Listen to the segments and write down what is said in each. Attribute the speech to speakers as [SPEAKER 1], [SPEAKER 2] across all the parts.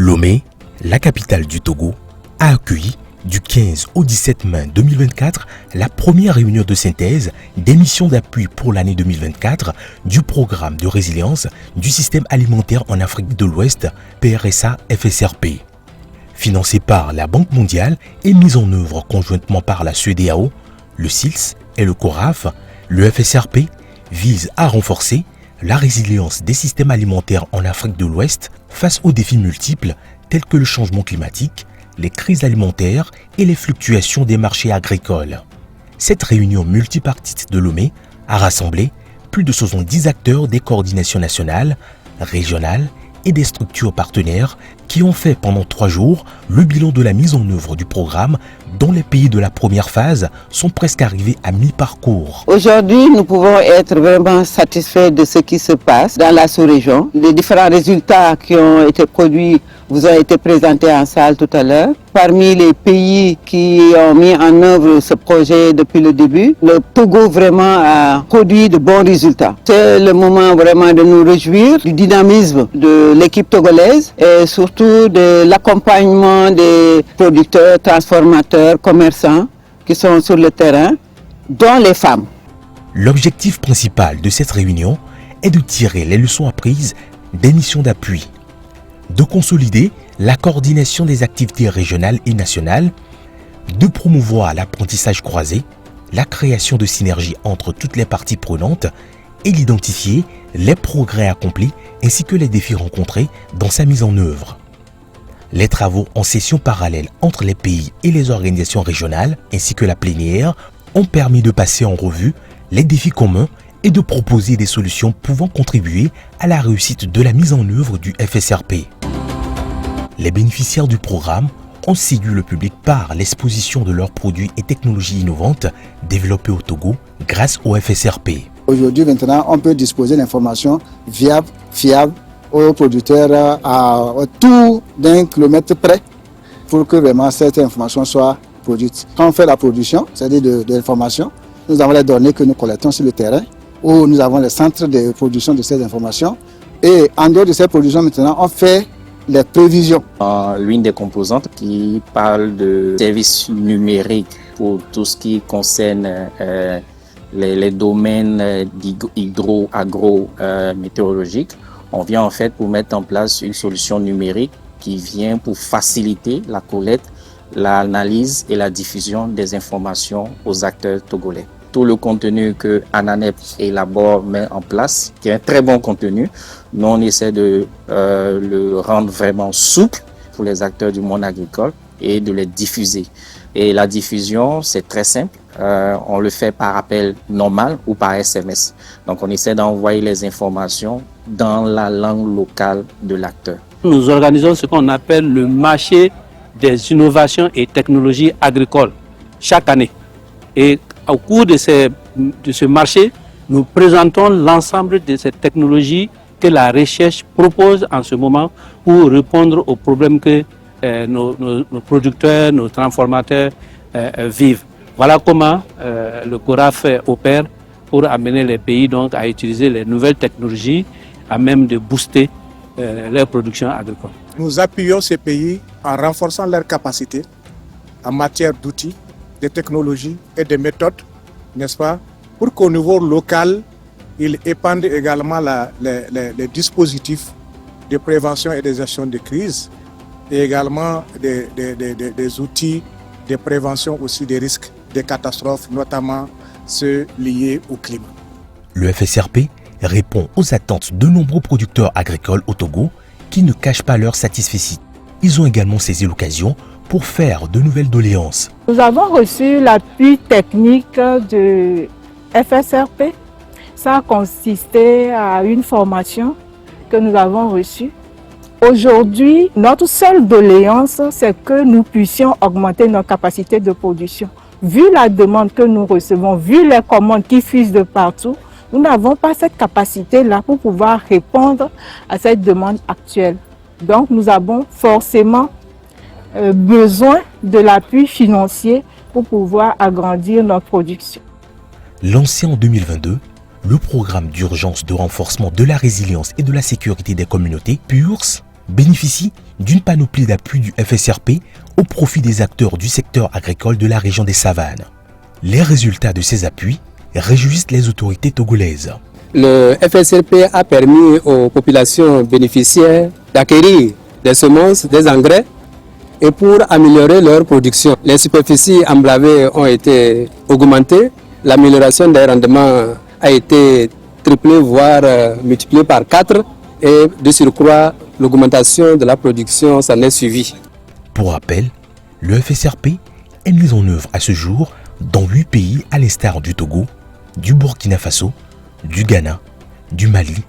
[SPEAKER 1] Lomé, la capitale du Togo, a accueilli du 15 au 17 mai 2024 la première réunion de synthèse des missions d'appui pour l'année 2024 du programme de résilience du système alimentaire en Afrique de l'Ouest, PRSA-FSRP. Financé par la Banque mondiale et mise en œuvre conjointement par la CEDEAO, le SILS et le CORAF, le FSRP vise à renforcer la résilience des systèmes alimentaires en Afrique de l'Ouest face aux défis multiples tels que le changement climatique, les crises alimentaires et les fluctuations des marchés agricoles. Cette réunion multipartite de Lomé a rassemblé plus de 70 acteurs des coordinations nationales, régionales et des structures partenaires qui ont fait pendant 3 jours le bilan de la mise en œuvre du programme dont les pays de la première phase sont presque arrivés à mi-parcours.
[SPEAKER 2] Aujourd'hui, nous pouvons être vraiment satisfaits de ce qui se passe dans la sous-région. Les différents résultats qui ont été produits vous ont été présentés en salle tout à l'heure. Parmi les pays qui ont mis en œuvre ce projet depuis le début, le Togo vraiment a produit de bons résultats. C'est le moment vraiment de nous réjouir du dynamisme de l'équipe togolaise et surtout de l'accompagnement des producteurs, transformateurs, commerçants qui sont sur le terrain, dont les femmes.
[SPEAKER 1] L'objectif principal de cette réunion est de tirer les leçons apprises des missions d'appui, de consolider la coordination des activités régionales et nationales, de promouvoir l'apprentissage croisé, la création de synergies entre toutes les parties prenantes et d'identifier les progrès accomplis ainsi que les défis rencontrés dans sa mise en œuvre. Les travaux en session parallèle entre les pays et les organisations régionales ainsi que la plénière ont permis de passer en revue les défis communs et de proposer des solutions pouvant contribuer à la réussite de la mise en œuvre du FSRP. Les bénéficiaires du programme ont séduit le public par l'exposition de leurs produits et technologies innovantes développées au Togo grâce au FSRP.
[SPEAKER 3] Aujourd'hui, maintenant, on peut disposer d'informations viables, fiables aux producteurs à tout d'un kilomètre près pour que vraiment cette information soit produite. Quand on fait la production, c'est-à-dire de l'information, nous avons les données que nous collectons sur le terrain où nous avons les centres de production de ces informations et en dehors de ces productions maintenant, on fait les prévisions.
[SPEAKER 4] L'une des composantes qui parle de services numériques pour tout ce qui concerne les domaines hydro-agro-météorologiques. On vient en fait pour mettre en place une solution numérique qui vient pour faciliter la collecte, l'analyse et la diffusion des informations aux acteurs togolais. Tout le contenu que ANANEP élabore, met en place, qui est un très bon contenu, nous on essaie de le rendre vraiment souple pour les acteurs du monde agricole et de les diffuser. Et la diffusion, c'est très simple. On le fait par appel normal ou par SMS. Donc on essaie d'envoyer les informations dans la langue locale de l'acteur.
[SPEAKER 5] Nous organisons ce qu'on appelle le marché des innovations et technologies agricoles chaque année. Et au cours de ce marché, nous présentons l'ensemble de ces technologies que la recherche propose en ce moment pour répondre aux problèmes que nos producteurs, nos transformateurs vivent. Voilà comment le CORAF opère pour amener les pays donc, à utiliser les nouvelles technologies à même de booster leur production agricole.
[SPEAKER 6] Nous appuyons ces pays en renforçant leurs capacités en matière d'outils, de technologies et de méthodes, n'est-ce pas, pour qu'au niveau local, ils épandent également les dispositifs de prévention et de gestion de crise et également des outils de prévention aussi des risques, des catastrophes, notamment ceux liés au climat.
[SPEAKER 1] Le FSRP répond aux attentes de nombreux producteurs agricoles au Togo qui ne cachent pas leur satisfecit. Ils ont également saisi l'occasion pour faire de nouvelles doléances.
[SPEAKER 7] Nous avons reçu l'appui technique de FSRP. Ça a consisté à une formation que nous avons reçue. Aujourd'hui, notre seule doléance, c'est que nous puissions augmenter nos capacités de production. Vu la demande que nous recevons, vu les commandes qui fusent de partout, nous n'avons pas cette capacité-là pour pouvoir répondre à cette demande actuelle. Donc nous avons forcément besoin de l'appui financier pour pouvoir agrandir notre production.
[SPEAKER 1] Lancé en 2022, le programme d'urgence de renforcement de la résilience et de la sécurité des communautés, PURS, bénéficie d'une panoplie d'appuis du FSRP au profit des acteurs du secteur agricole de la région des Savanes. Les résultats de ces appuis réjouissent les autorités togolaises.
[SPEAKER 8] Le FSRP a permis aux populations bénéficiaires d'acquérir des semences, des engrais et pour améliorer leur production. Les superficies emblavées ont été augmentées, l'amélioration des rendements a été triplée voire multipliée par 4 et de surcroît l'augmentation de la production s'en est suivie.
[SPEAKER 1] Pour rappel, le FSRP est mis en œuvre à ce jour dans 8 pays à l'instar du Togo, du Burkina Faso, du Ghana, du Mali,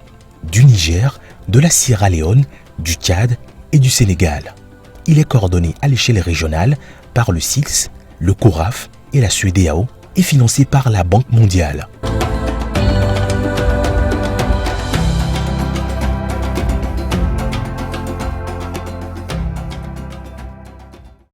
[SPEAKER 1] du Niger, de la Sierra Leone, du Tchad et du Sénégal. Il est coordonné à l'échelle régionale par le SILS, le CORAF et la SUEDEAO et financé par la Banque mondiale.